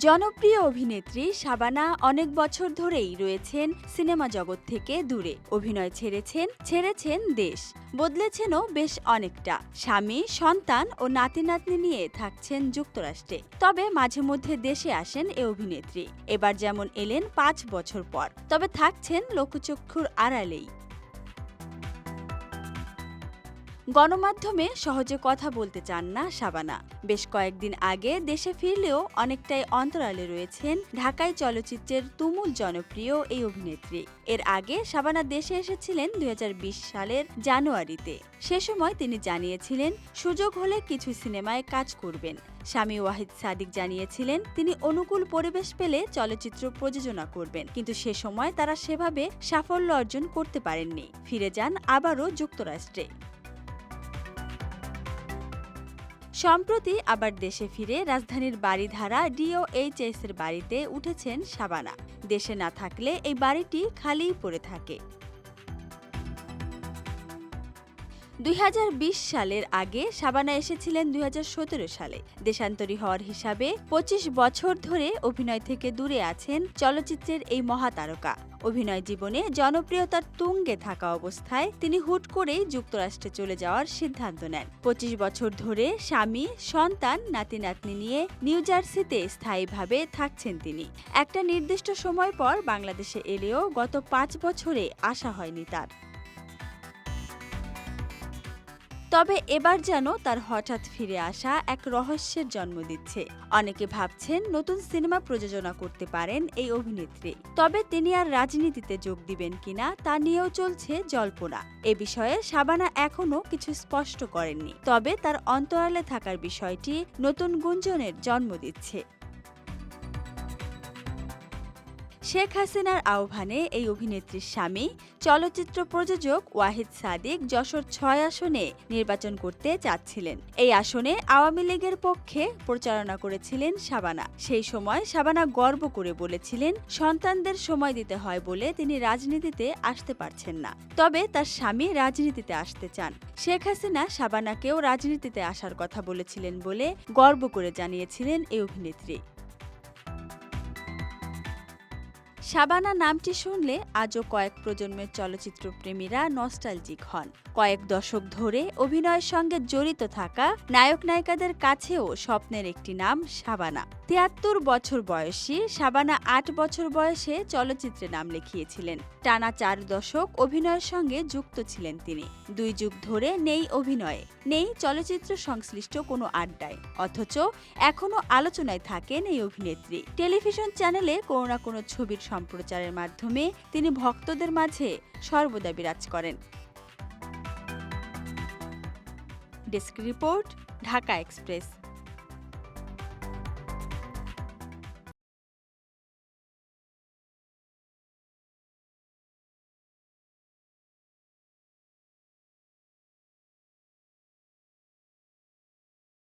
জনপ্রিয় অভিনেত্রী শাবানা অনেক বছর ধরেই রয়েছেন সিনেমা জগৎ থেকে দূরে। অভিনয় ছেড়েছেন দেশ, বদলেছেনও বেশ অনেকটা। স্বামী, সন্তান ও নাতি নাতনি নিয়ে থাকছেন যুক্তরাষ্ট্রে। তবে মাঝে মধ্যে দেশে আসেন এ অভিনেত্রী। এবার যেমন এলেন ৫ বছর পর, তবে থাকছেন লোকচক্ষুর আড়ালেই। গণমাধ্যমে সহজে কথা বলতে চান না শাবানা। বেশ কয়েকদিন আগে দেশে ফিরলেও অনেকটাই অন্তরালে রয়েছেন ঢাকাই চলচ্চিত্রের তুমুল জনপ্রিয় এই অভিনেত্রী। এর আগে শাবানা দেশে এসেছিলেন ২০২০ সালের জানুয়ারিতে। সে সময় তিনি জানিয়েছিলেন সুযোগ হলে কিছু সিনেমায় কাজ করবেন। স্বামী ওয়াহিদ সাদিক জানিয়েছিলেন তিনি অনুকূল পরিবেশ পেলে চলচ্চিত্র প্রযোজনা করবেন, কিন্তু সে সময় তারা সেভাবে সাফল্য অর্জন করতে পারেননি। ফিরে যান আবারও যুক্তরাষ্ট্রে। সম্প্রতি আবার দেশে ফিরে রাজধানীর বারিধারা DOHS এর বাড়িতে উঠেছেন শাবানা। দেশে না থাকলে এই বাড়িটি খালিই পড়ে থাকে। ২০২০ সালের আগে শাবানা এসেছিলেন ২০১৭ সালে। দেশান্তরী হওয়ার হিসাবে ২৫ বছর ধরে অভিনয় থেকে দূরে আছেন চলচ্চিত্রের এই মহাতারকা। অভিনয় জীবনে জনপ্রিয়তার তুঙ্গে থাকা অবস্থায় তিনি হুট করেই যুক্তরাষ্ট্রে চলে যাওয়ার সিদ্ধান্ত নেন। ২৫ বছর ধরে স্বামী, সন্তান, নাতি নাতনি নিয়ে নিউ জার্সিতে স্থায়ীভাবে থাকছেন তিনি। একটা নির্দিষ্ট সময় পর বাংলাদেশে এলেও গত ৫ বছরে আসা হয়নি তার। তবে এবার যেন তার হঠাৎ ফিরে আসা এক রহস্যের জন্ম দিচ্ছে। অনেকে ভাবছেন নতুন সিনেমা প্রযোজনা করতে পারেন এই অভিনেত্রী। তবে তিনি আর রাজনীতিতে যোগ দিবেন কিনা তা নিয়েও চলছে জল্পনা। এ বিষয়ে শাবানা এখনও কিছু স্পষ্ট করেননি। তবে তার অন্তরালে থাকার বিষয়টি নতুন গুঞ্জনের জন্ম দিচ্ছে। শেখ হাসিনার আহ্বানে এই অভিনেত্রীর স্বামী, চলচ্চিত্র প্রযোজক ওয়াহিদ সাদিক যশোর ৬ আসনে নির্বাচন করতে চাচ্ছিলেন। এই আসনে আওয়ামী লীগের পক্ষে প্রচারণা করেছিলেন শাবানা। সেই সময় শাবানা গর্ব করে বলেছিলেন সন্তানদের সময় দিতে হয় বলে তিনি রাজনীতিতে আসতে পারছেন না। তবে তার স্বামী রাজনীতিতে আসতে চান। শেখ হাসিনা শাবানাকেও রাজনীতিতে আসার কথা বলেছিলেন বলে গর্ব করে জানিয়েছিলেন এই অভিনেত্রী। শাবানা নামটি শুনলে আজও কয়েক প্রজন্মের চলচ্চিত্র প্রেমীরা নস্টালজিক হন। কয়েক দশক ধরে অভিনয়ের সঙ্গে জড়িত থাকা নায়ক নায়িকাদের কাছেও স্বপ্নের একটি নাম শাবানা। ৭৩ বছর বয়সী শাবানা ৮ বছর বয়সে চলচ্চিত্রে নাম লিখিয়েছিলেন। টানা ৪ দশক অভিনয়ের সঙ্গে যুক্ত ছিলেন তিনি। ২ যুগ ধরে নেই অভিনয়ে, নেই চলচ্চিত্র সংশ্লিষ্ট কোনো আড্ডায়, অথচ এখনও আলোচনায় থাকেন এই অভিনেত্রী। টেলিভিশন চ্যানেলে কোনো না কোনো ছবির সম্প্রচারের মাধ্যমে তিনি ভক্তদের মাঝে সর্বদা বিরাজ করেন। Desk report, Dhaka express.